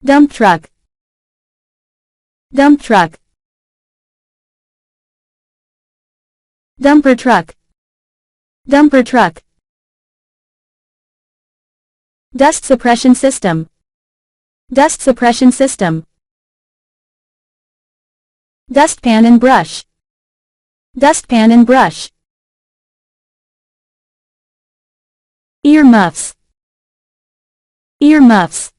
Dump truck. Dump truck. Dumper truck. Dumper truck. Dust suppression system. Dust suppression system. Dustpan and brush. Dustpan and brush. Earmuffs. Earmuffs.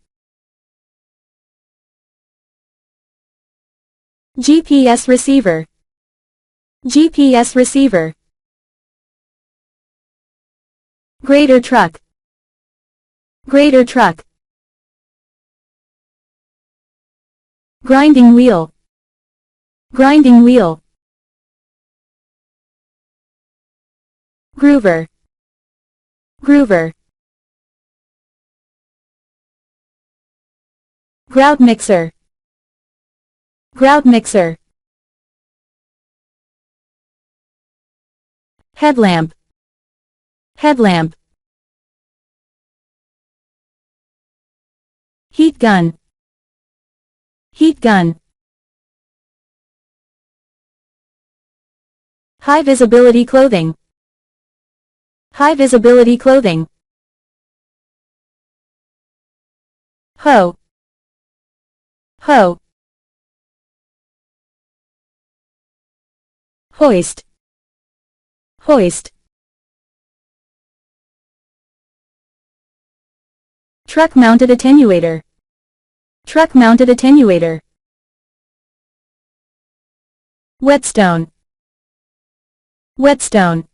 GPS receiver. GPS receiver. Grader truck. Grader truck. Grinding wheel. Grinding wheel. Groover. Groover. Grout mixer. Grout mixer. Headlamp. Headlamp. Heat gun. Heat gun. High visibility clothing. High visibility clothing. Hoe. Hoe. Hoist. Hoist. Truck-mounted attenuator. Truck-mounted attenuator. Whetstone. Whetstone.